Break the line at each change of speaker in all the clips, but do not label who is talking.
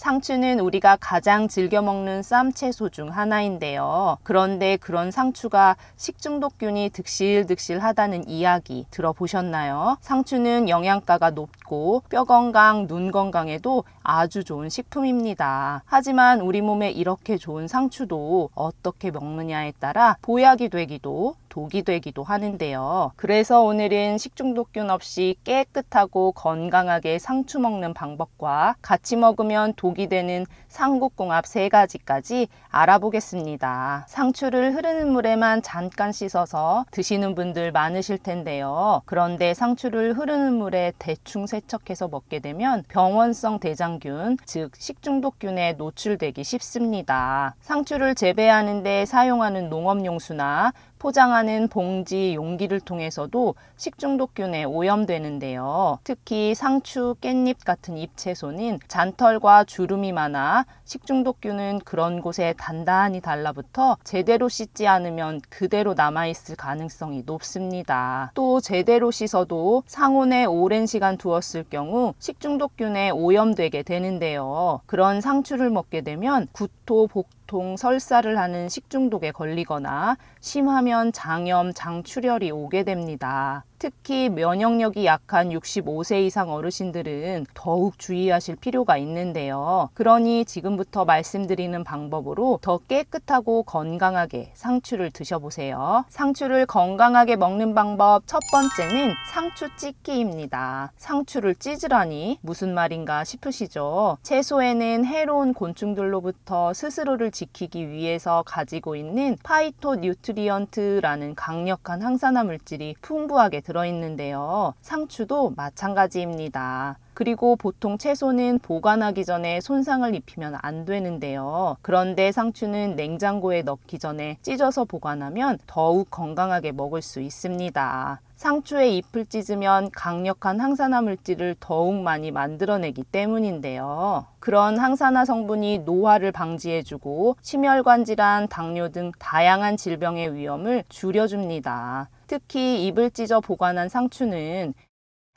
상추는 우리가 가장 즐겨 먹는 쌈채소 중 하나인데요. 그런데 그런 상추가 식중독균이 득실득실하다는 이야기 들어보셨나요? 상추는 영양가가 높고 뼈 건강, 눈 건강에도 아주 좋은 식품입니다. 하지만 우리 몸에 이렇게 좋은 상추도 어떻게 먹느냐에 따라 보약이 되기도 독이 되기도 하는데요. 그래서 오늘은 식중독균 없이 깨끗하고 건강하게 상추 먹는 방법과 같이 먹으면 독이 되는 상국궁합 3가지까지 알아보겠습니다. 상추를 흐르는 물에만 잠깐 씻어서 드시는 분들 많으실 텐데요. 그런데 상추를 흐르는 물에 대충 세척해서 먹게 되면 병원성 대장균, 즉 식중독균에 노출되기 쉽습니다. 상추를 재배하는데 사용하는 농업용수나 포장하는 봉지, 용기를 통해서도 식중독균에 오염되는데요. 특히 상추, 깻잎 같은 잎채소는 잔털과 주름이 많아 식중독균은 그런 곳에 단단히 달라붙어 제대로 씻지 않으면 그대로 남아있을 가능성이 높습니다. 또 제대로 씻어도 상온에 오랜 시간 두었을 경우 식중독균에 오염되게 되는데요. 그런 상추를 먹게 되면 구토, 복통, 설사를 하는 식중독에 걸리거나 심하면 장염, 장출혈이 오게 됩니다. 특히 면역력이 약한 65세 이상 어르신들은 더욱 주의하실 필요가 있는데요. 그러니 지금부터 말씀드리는 방법으로 더 깨끗하고 건강하게 상추를 드셔보세요. 상추를 건강하게 먹는 방법 첫 번째는 상추 찢기입니다. 상추를 찢으라니 무슨 말인가 싶으시죠? 채소에는 해로운 곤충들로부터 스스로를 지키기 위해서 가지고 있는 파이토뉴트리언트라는 강력한 항산화 물질이 풍부하게 들어있는데요. 상추도 마찬가지입니다. 그리고 보통 채소는 보관하기 전에 손상을 입히면 안 되는데요. 그런데 상추는 냉장고에 넣기 전에 찢어서 보관하면 더욱 건강하게 먹을 수 있습니다. 상추의 잎을 찢으면 강력한 항산화 물질을 더욱 많이 만들어내기 때문인데요. 그런 항산화 성분이 노화를 방지해주고 심혈관 질환, 당뇨 등 다양한 질병의 위험을 줄여줍니다. 특히 잎을 찢어 보관한 상추는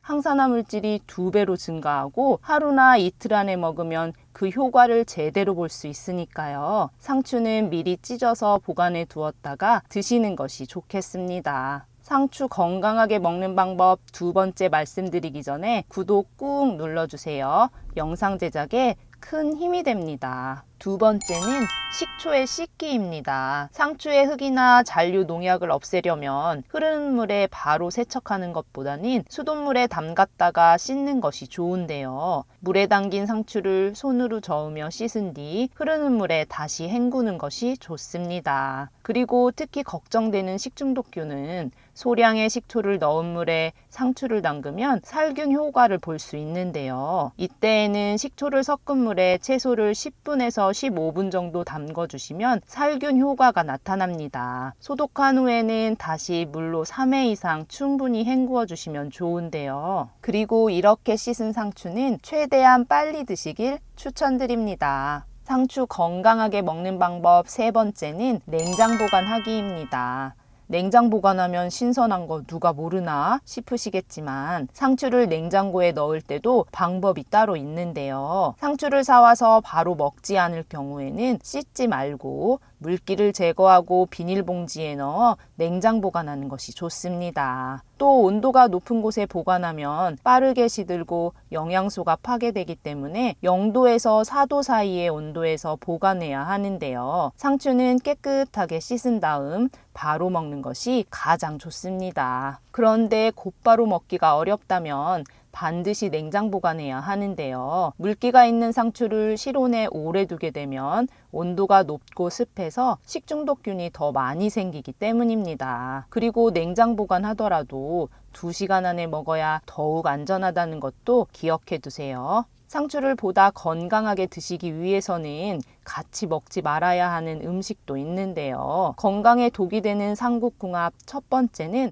항산화 물질이 2배로 증가하고 하루나 이틀 안에 먹으면 그 효과를 제대로 볼 수 있으니까요. 상추는 미리 찢어서 보관해 두었다가 드시는 것이 좋겠습니다. 상추 건강하게 먹는 방법 2번째 말씀드리기 전에 구독 꾹 눌러주세요. 영상 제작에 큰 힘이 됩니다. 2번째는 식초의 씻기입니다. 상추의 흙이나 잔류 농약을 없애려면 흐르는 물에 바로 세척하는 것보다는 수돗물에 담갔다가 씻는 것이 좋은데요. 물에 담긴 상추를 손으로 저으며 씻은 뒤 흐르는 물에 다시 헹구는 것이 좋습니다. 그리고 특히 걱정되는 식중독균은 소량의 식초를 넣은 물에 상추를 담그면 살균 효과를 볼 수 있는데요. 이때에는 식초를 섞은 물에 채소를 10분에서 15분 정도 담궈주시면 살균 효과가 나타납니다. 소독한 후에는 다시 물로 3회 이상 충분히 헹구어 주시면 좋은데요. 그리고 이렇게 씻은 상추는 최대한 빨리 드시길 추천드립니다. 상추 건강하게 먹는 방법 3번째는 냉장 보관하기입니다. 냉장 보관하면 신선한 거 누가 모르나 싶으시겠지만 상추를 냉장고에 넣을 때도 방법이 따로 있는데요. 상추를 사와서 바로 먹지 않을 경우에는 씻지 말고 물기를 제거하고 비닐봉지에 넣어 냉장 보관하는 것이 좋습니다. 또 온도가 높은 곳에 보관하면 빠르게 시들고 영양소가 파괴되기 때문에 0도에서 4도 사이의 온도에서 보관해야 하는데요. 상추는 깨끗하게 씻은 다음 바로 먹는 것이 가장 좋습니다. 그런데 곧바로 먹기가 어렵다면 반드시 냉장 보관해야 하는데요. 물기가 있는 상추를 실온에 오래 두게 되면 온도가 높고 습해서 식중독균이 더 많이 생기기 때문입니다. 그리고 냉장 보관하더라도 2시간 안에 먹어야 더욱 안전하다는 것도 기억해 두세요. 상추를 보다 건강하게 드시기 위해서는 같이 먹지 말아야 하는 음식도 있는데요. 건강에 독이 되는 상국궁합 첫 번째는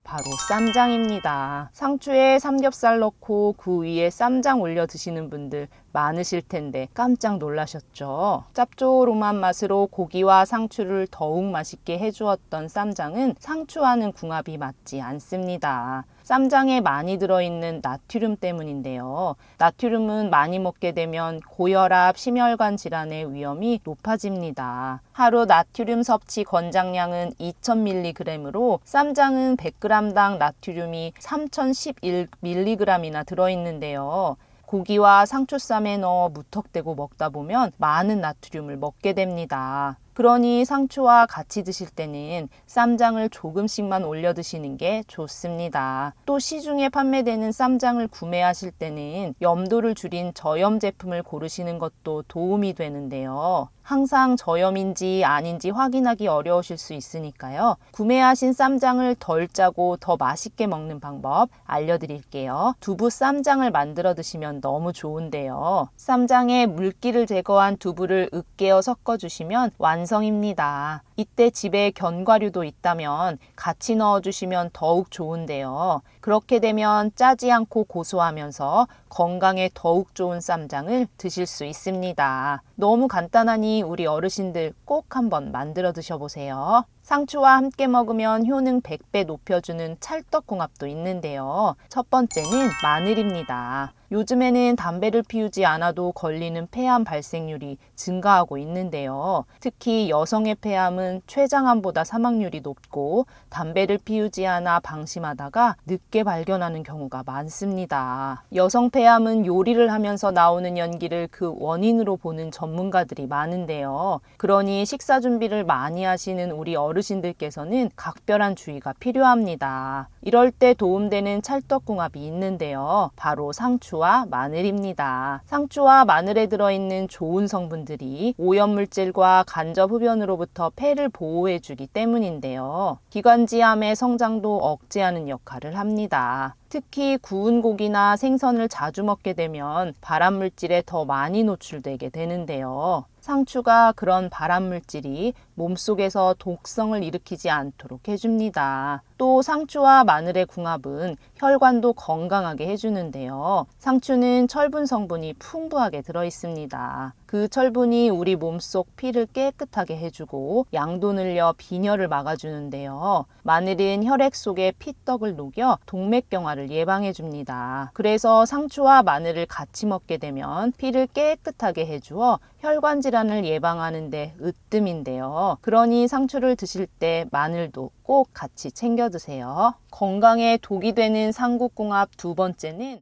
바로 쌈장입니다. 상추에 삼겹살 넣고 그 위에 쌈장 올려 드시는 분들 많으실 텐데 깜짝 놀라셨죠? 짭조름한 맛으로 고기와 상추를 더욱 맛있게 해주었던 쌈장은 상추와는 궁합이 맞지 않습니다. 쌈장에 많이 들어있는 나트륨 때문인데요. 나트륨은 많이 먹게 되면 고혈압, 심혈관 질환의 위험이 높아집니다. 하루 나트륨 섭취 권장량은 2000mg으로 쌈장은 100g당 나트륨이 3011mg이나 들어있는데요. 고기와 상추쌈에 넣어 무턱대고 먹다 보면 많은 나트륨을 먹게 됩니다. 그러니 상추와 같이 드실 때는 쌈장을 조금씩만 올려 드시는 게 좋습니다. 또 시중에 판매되는 쌈장을 구매하실 때는 염도를 줄인 저염 제품을 고르시는 것도 도움이 되는데요. 항상 저염인지 아닌지 확인하기 어려우실 수 있으니까요. 구매하신 쌈장을 덜 짜고 더 맛있게 먹는 방법 알려드릴게요. 두부 쌈장을 만들어 드시면 너무 좋은데요. 쌈장에 물기를 제거한 두부를 으깨어 섞어주시면 완성입니다. 이때 집에 견과류도 있다면 같이 넣어주시면 더욱 좋은데요. 그렇게 되면 짜지 않고 고소하면서 건강에 더욱 좋은 쌈장을 드실 수 있습니다. 너무 간단하니 우리 어르신들 꼭 한번 만들어 드셔보세요. 상추와 함께 먹으면 효능 100배 높여주는 찰떡궁합도 있는데요. 첫 번째는 마늘입니다. 요즘에는 담배를 피우지 않아도 걸리는 폐암 발생률이 증가하고 있는데요. 특히 여성의 폐암은 췌장암보다 사망률이 높고 담배를 피우지 않아 방심하다가 늦게 발견하는 경우가 많습니다. 여성 폐암은 요리를 하면서 나오는 연기를 그 원인으로 보는 전문가들이 많은데요. 그러니 식사 준비를 많이 하시는 우리 어르신들께서는 각별한 주의가 필요합니다. 이럴 때 도움되는 찰떡궁합이 있는데요. 바로 상추와 마늘입니다. 상추와 마늘에 들어있는 좋은 성분들이 오염물질과 간접 흡연으로부터 폐를 보호해주기 때문인데요. 기관지암의 성장도 억제하는 역할을 합니다. 특히 구운 고기나 생선을 자주 먹게 되면 발암물질에 더 많이 노출되게 되는데요. 상추가 그런 발암물질이 몸속에서 독성을 일으키지 않도록 해줍니다. 또 상추와 마늘의 궁합은 혈관도 건강하게 해주는데요. 상추는 철분 성분이 풍부하게 들어있습니다. 그 철분이 우리 몸속 피를 깨끗하게 해주고 양도 늘려 빈혈을 막아주는데요. 마늘은 혈액 속에 피떡을 녹여 동맥경화를 예방해줍니다. 그래서 상추와 마늘을 같이 먹게 되면 피를 깨끗하게 해주어 혈관 질환을 예방하는 데 으뜸인데요. 그러니 상추를 드실 때 마늘도 꼭 같이 챙겨 드세요. 건강에 독이 되는 상국궁합 두 번째는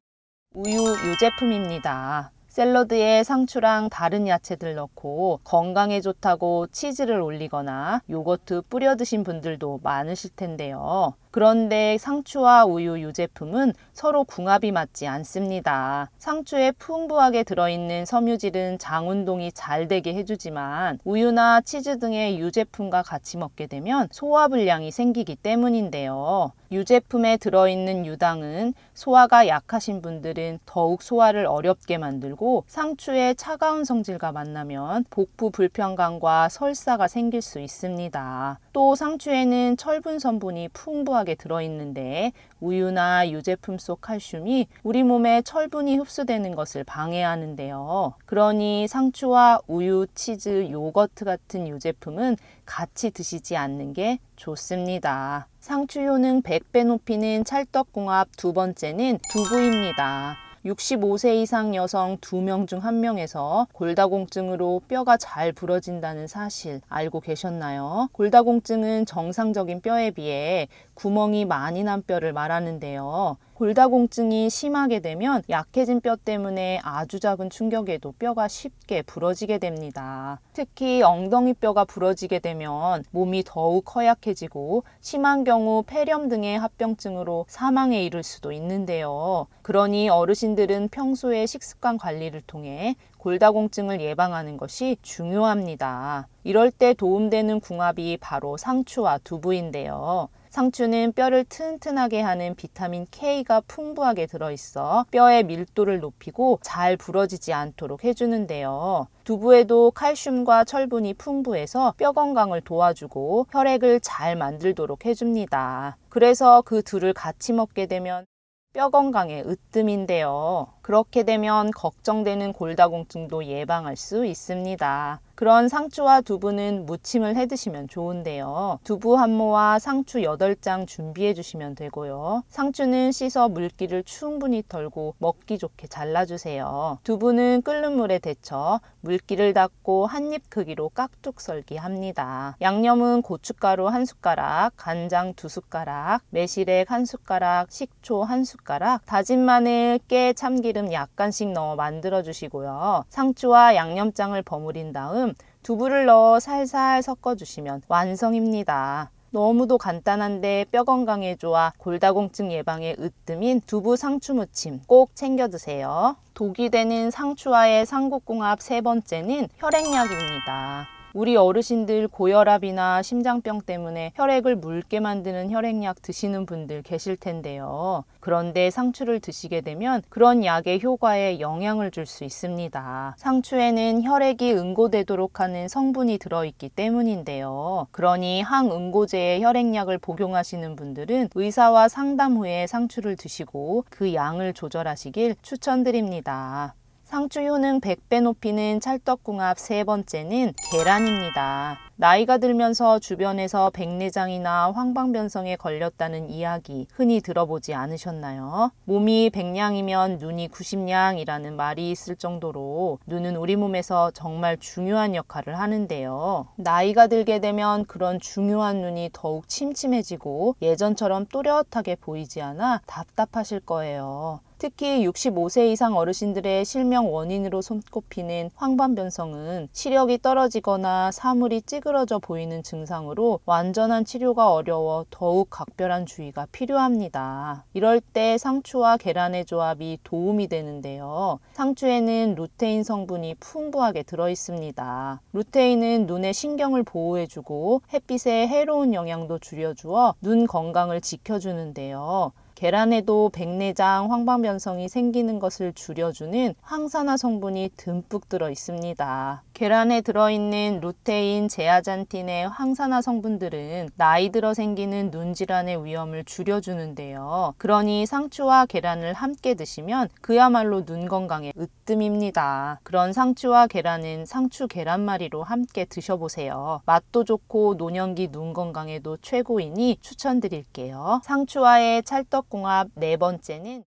우유 유제품입니다. 샐러드에 상추랑 다른 야채들 넣고 건강에 좋다고 치즈를 올리거나 요거트 뿌려 드신 분들도 많으실 텐데요. 그런데 상추와 우유 유제품은 서로 궁합이 맞지 않습니다. 상추에 풍부하게 들어있는 섬유질은 장 운동이 잘 되게 해주지만 우유나 치즈 등의 유제품과 같이 먹게 되면 소화불량이 생기기 때문인데요. 유제품에 들어있는 유당은 소화가 약하신 분들은 더욱 소화를 어렵게 만들고 상추의 차가운 성질과 만나면 복부 불편감과 설사가 생길 수 있습니다. 또 상추에는 철분 성분이 풍부하게 들어있는데 우유나 유제품 속 칼슘이 우리 몸에 철분이 흡수되는 것을 방해하는데요. 그러니 상추와 우유, 치즈, 요거트 같은 유제품은 같이 드시지 않는 게 좋습니다. 상추 효능 100배 높이는 찰떡궁합 두 번째는 두부입니다. 65세 이상 여성 2명 중 1명에서 골다공증으로 뼈가 잘 부러진다는 사실 알고 계셨나요? 골다공증은 정상적인 뼈에 비해 구멍이 많이 난 뼈를 말하는데요. 골다공증이 심하게 되면 약해진 뼈 때문에 아주 작은 충격에도 뼈가 쉽게 부러지게 됩니다. 특히 엉덩이 뼈가 부러지게 되면 몸이 더욱 허약해지고 심한 경우 폐렴 등의 합병증으로 사망에 이를 수도 있는데요. 그러니 어르신들은 평소에 식습관 관리를 통해 골다공증을 예방하는 것이 중요합니다. 이럴 때 도움되는 궁합이 바로 상추와 두부인데요. 상추는 뼈를 튼튼하게 하는 비타민 K가 풍부하게 들어있어 뼈의 밀도를 높이고 잘 부러지지 않도록 해주는데요. 두부에도 칼슘과 철분이 풍부해서 뼈 건강을 도와주고 혈액을 잘 만들도록 해줍니다. 그래서 그 둘을 같이 먹게 되면 뼈 건강에 으뜸인데요. 그렇게 되면 걱정되는 골다공증도 예방할 수 있습니다. 그런 상추와 두부는 무침을 해 드시면 좋은데요. 두부 한 모와 상추 8장 준비해 주시면 되고요. 상추는 씻어 물기를 충분히 털고 먹기 좋게 잘라주세요. 두부는 끓는 물에 데쳐 물기를 닦고 한입 크기로 깍둑 썰기 합니다. 양념은 고춧가루 1숟가락, 간장 2숟가락, 매실액 1숟가락, 식초 1숟가락, 다진 마늘, 깨, 참기름 약간씩 넣어 만들어 주시고요. 상추와 양념장을 버무린 다음 두부를 넣어 살살 섞어주시면 완성입니다. 너무도 간단한데 뼈 건강에 좋아 골다공증 예방에 으뜸인 두부 상추 무침 꼭 챙겨 드세요. 독이 되는 상추와의 삼국궁합 3번째는 혈액약입니다. 우리 어르신들 고혈압이나 심장병 때문에 혈액을 묽게 만드는 혈액약 드시는 분들 계실 텐데요. 그런데 상추를 드시게 되면 그런 약의 효과에 영향을 줄 수 있습니다. 상추에는 혈액이 응고되도록 하는 성분이 들어있기 때문인데요. 그러니 항응고제의 혈액약을 복용하시는 분들은 의사와 상담 후에 상추를 드시고 그 양을 조절하시길 추천드립니다. 상추 효능 100배 높이는 찰떡궁합 3번째는 계란입니다. 나이가 들면서 주변에서 백내장이나 황방변성에 걸렸다는 이야기 흔히 들어보지 않으셨나요? 몸이 100냥이면 눈이 90냥이라는 말이 있을 정도로 눈은 우리 몸에서 정말 중요한 역할을 하는데요. 나이가 들게 되면 그런 중요한 눈이 더욱 침침해지고 예전처럼 또렷하게 보이지 않아 답답하실 거예요. 특히 65세 이상 어르신들의 실명 원인으로 손꼽히는 황반변성은 시력이 떨어지거나 사물이 찌그러져 보이는 증상으로 완전한 치료가 어려워 더욱 각별한 주의가 필요합니다. 이럴 때 상추와 계란의 조합이 도움이 되는데요. 상추에는 루테인 성분이 풍부하게 들어있습니다. 루테인은 눈의 신경을 보호해주고 햇빛의 해로운 영향도 줄여주어 눈 건강을 지켜주는데요. 계란에도 백내장, 황방변성이 생기는 것을 줄여주는 항산화 성분이 듬뿍 들어 있습니다. 계란에 들어있는 루테인, 제아잔틴의 항산화 성분들은 나이 들어 생기는 눈 질환의 위험을 줄여주는데요. 그러니 상추와 계란을 함께 드시면 그야말로 눈 건강에 으뜸입니다. 그런 상추와 계란은 상추 계란말이로 함께 드셔보세요. 맛도 좋고 노년기 눈 건강에도 최고이니 추천드릴게요. 상추와의 찰떡궁합 4번째는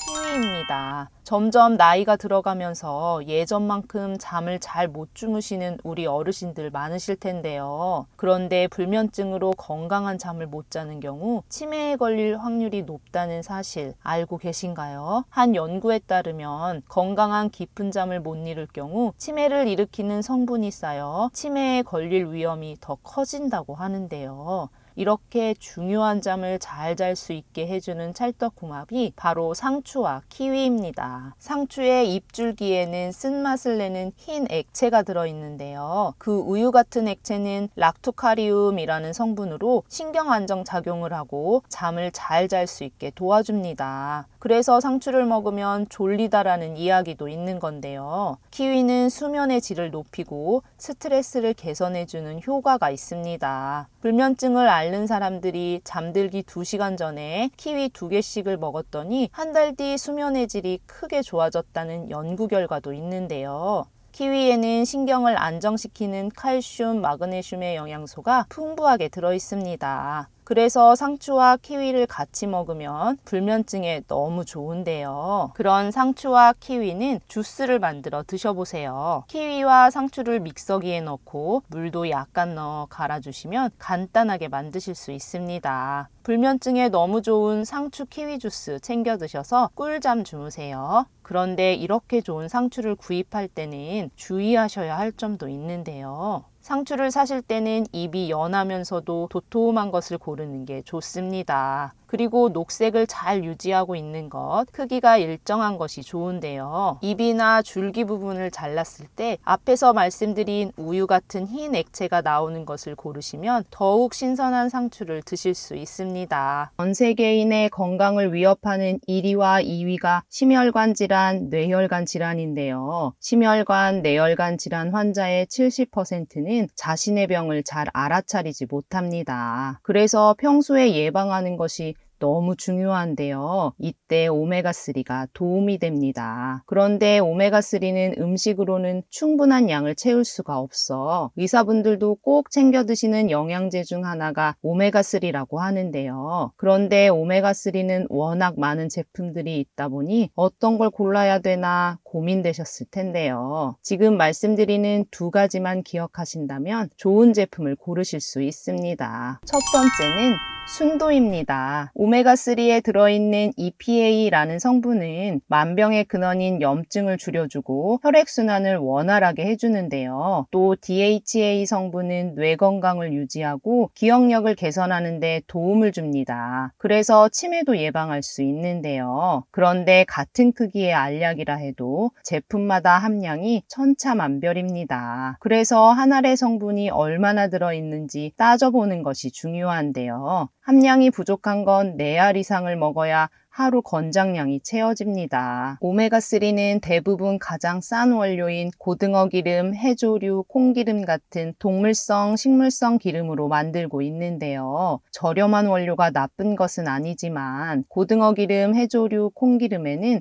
키위입니다. 점점 나이가 들어가면서 예전만큼 잠을 잘 못 주무시는 우리 어르신들 많으실 텐데요. 그런데 불면증으로 건강한 잠을 못 자는 경우 치매에 걸릴 확률이 높다는 사실 알고 계신가요? 한 연구에 따르면 건강한 깊은 잠을 못 이룰 경우 치매를 일으키는 성분이 쌓여 치매에 걸릴 위험이 더 커진다고 하는데요. 이렇게 중요한 잠을 잘 잘 수 있게 해주는 찰떡궁합이 바로 상추와 키위입니다. 상추의 잎줄기에는 쓴맛을 내는 흰 액체가 들어있는데요. 그 우유 같은 액체는 락토카리움이라는 성분으로 신경 안정 작용을 하고 잠을 잘 잘 수 있게 도와줍니다. 그래서 상추를 먹으면 졸리다라는 이야기도 있는 건데요. 키위는 수면의 질을 높이고 스트레스를 개선해주는 효과가 있습니다. 불면증을 앓는 사람들이 잠들기 2시간 전에 키위 2개씩을 먹었더니 한 달 뒤 수면의 질이 크게 좋아졌다는 연구 결과도 있는데요. 키위에는 신경을 안정시키는 칼슘, 마그네슘의 영양소가 풍부하게 들어있습니다. 그래서 상추와 키위를 같이 먹으면 불면증에 너무 좋은데요. 그런 상추와 키위는 주스를 만들어 드셔보세요. 키위와 상추를 믹서기에 넣고 물도 약간 넣어 갈아주시면 간단하게 만드실 수 있습니다. 불면증에 너무 좋은 상추 키위 주스 챙겨 드셔서 꿀잠 주무세요. 그런데 이렇게 좋은 상추를 구입할 때는 주의하셔야 할 점도 있는데요. 상추를 사실 때는 잎이 연하면서도 도톰한 것을 고르는 게 좋습니다. 그리고 녹색을 잘 유지하고 있는 것, 크기가 일정한 것이 좋은데요. 잎이나 줄기 부분을 잘랐을 때 앞에서 말씀드린 우유 같은 흰 액체가 나오는 것을 고르시면 더욱 신선한 상추를 드실 수 있습니다. 전 세계인의 건강을 위협하는 1위와 2위가 심혈관 질환, 뇌혈관 질환인데요. 심혈관, 뇌혈관 질환 환자의 70%는 자신의 병을 잘 알아차리지 못합니다. 그래서 평소에 예방하는 것이 너무 중요한데요. 이때 오메가3가 도움이 됩니다. 그런데 오메가3는 음식으로는 충분한 양을 채울 수가 없어 의사분들도 꼭 챙겨 드시는 영양제 중 하나가 오메가3라고 하는데요. 그런데 오메가3는 워낙 많은 제품들이 있다 보니 어떤 걸 골라야 되나 고민되셨을 텐데요. 지금 말씀드리는 두 가지만 기억하신다면 좋은 제품을 고르실 수 있습니다. 첫 번째는 순도입니다. 오메가3에 들어있는 EPA라는 성분은 만병의 근원인 염증을 줄여주고 혈액순환을 원활하게 해주는데요. 또 DHA 성분은 뇌 건강을 유지하고 기억력을 개선하는 데 도움을 줍니다. 그래서 치매도 예방할 수 있는데요. 그런데 같은 크기의 알약이라 해도 제품마다 함량이 천차만별입니다. 그래서 한 알의 성분이 얼마나 들어있는지 따져보는 것이 중요한데요. 함량이 부족한 건 4알 이상을 먹어야 하루 권장량이 채워집니다. 오메가3는 대부분 가장 싼 원료인 고등어 기름, 해조류, 콩기름 같은 동물성, 식물성 기름으로 만들고 있는데요. 저렴한 원료가 나쁜 것은 아니지만 고등어 기름, 해조류, 콩기름에는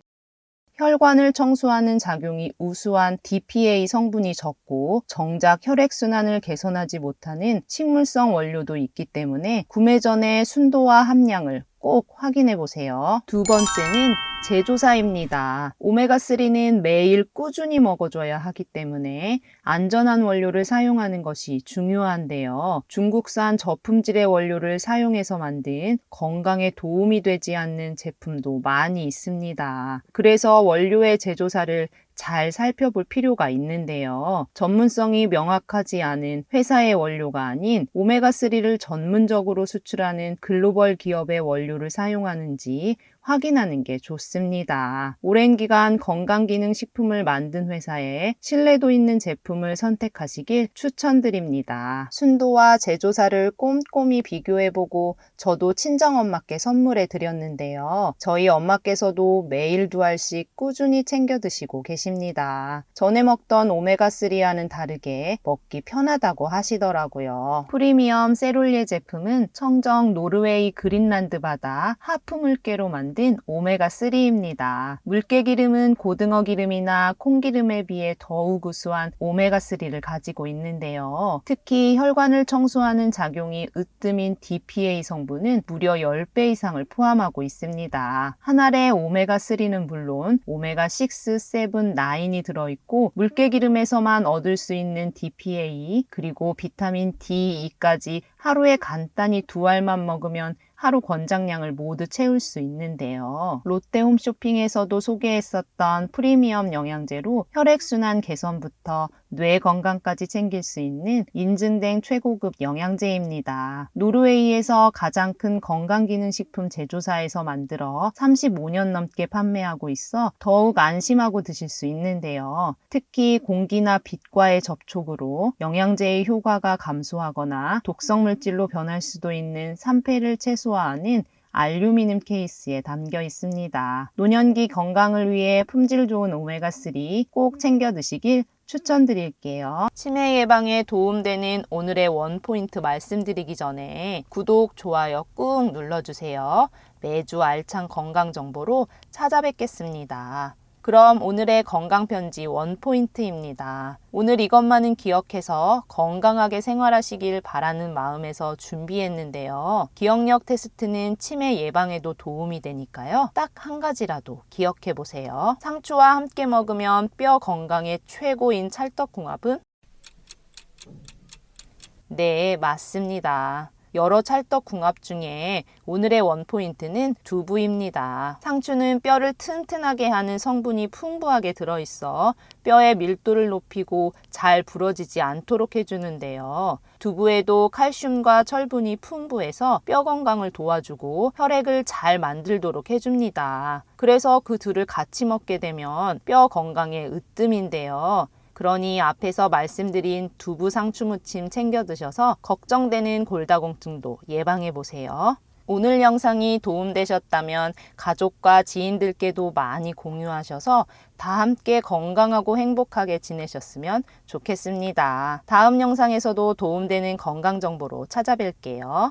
혈관을 청소하는 작용이 우수한 DPA 성분이 적고 정작 혈액순환을 개선하지 못하는 식물성 원료도 있기 때문에 구매 전에 순도와 함량을 꼭 확인해 보세요. 두 번째는 제조사입니다. 오메가3는 매일 꾸준히 먹어줘야 하기 때문에 안전한 원료를 사용하는 것이 중요한데요. 중국산 저품질의 원료를 사용해서 만든 건강에 도움이 되지 않는 제품도 많이 있습니다. 그래서 원료의 제조사를 잘 살펴볼 필요가 있는데요. 전문성이 명확하지 않은 회사의 원료가 아닌 오메가3를 전문적으로 수출하는 글로벌 기업의 원료를 사용하는지 확인하는 게 좋습니다. 오랜 기간 건강기능식품을 만든 회사에 신뢰도 있는 제품을 선택하시길 추천드립니다. 순도와 제조사를 꼼꼼히 비교해보고 저도 친정엄마께 선물해 드렸는데요. 저희 엄마께서도 매일 2알씩 꾸준히 챙겨 드시고 계십니다. 전에 먹던 오메가3와는 다르게 먹기 편하다고 하시더라고요. 프리미엄 세롤리에 제품은 청정 노르웨이 그린란드 바다 하프 물개로 만든 오메가3입니다. 물개 기름은 고등어 기름이나 콩기름에 비해 더욱 우수한 오메가3를 가지고 있는데요. 특히 혈관을 청소하는 작용이 으뜸인 DPA 성분은 무려 10배 이상을 포함하고 있습니다. 한 알의 오메가3는 물론 오메가6, 7, 9이 들어있고 물개 기름에서만 얻을 수 있는 DPA 그리고 비타민 D, E까지 하루에 간단히 2알만 먹으면 하루 권장량을 모두 채울 수 있는데요. 롯데 홈쇼핑에서도 소개했었던 프리미엄 영양제로 혈액순환 개선부터 뇌 건강까지 챙길 수 있는 인증된 최고급 영양제입니다. 노르웨이에서 가장 큰 건강기능식품 제조사에서 만들어 35년 넘게 판매하고 있어 더욱 안심하고 드실 수 있는데요. 특히 공기나 빛과의 접촉으로 영양제의 효과가 감소하거나 독성물질로 변할 수도 있는 산패를 최소화하는 알루미늄 케이스에 담겨 있습니다. 노년기 건강을 위해 품질 좋은 오메가3 꼭 챙겨 드시길 추천드릴게요. 치매 예방에 도움되는 오늘의 원포인트 말씀드리기 전에 구독, 좋아요 꾹 눌러주세요. 매주 알찬 건강 정보로 찾아뵙겠습니다. 그럼 오늘의 건강편지 원포인트입니다. 오늘 이것만은 기억해서 건강하게 생활하시길 바라는 마음에서 준비했는데요. 기억력 테스트는 치매 예방에도 도움이 되니까요. 딱 한 가지라도 기억해 보세요. 상추와 함께 먹으면 뼈 건강에 최고인 찰떡궁합은? 네, 맞습니다. 여러 찰떡궁합 중에 오늘의 원포인트는 두부입니다. 상추는 뼈를 튼튼하게 하는 성분이 풍부하게 들어있어 뼈의 밀도를 높이고 잘 부러지지 않도록 해주는데요. 두부에도 칼슘과 철분이 풍부해서 뼈 건강을 도와주고 혈액을 잘 만들도록 해줍니다. 그래서 그 둘을 같이 먹게 되면 뼈 건강에 으뜸인데요. 그러니 앞에서 말씀드린 두부 상추 무침 챙겨 드셔서 걱정되는 골다공증도 예방해 보세요. 오늘 영상이 도움되셨다면 가족과 지인들께도 많이 공유하셔서 다 함께 건강하고 행복하게 지내셨으면 좋겠습니다. 다음 영상에서도 도움되는 건강 정보로 찾아뵐게요.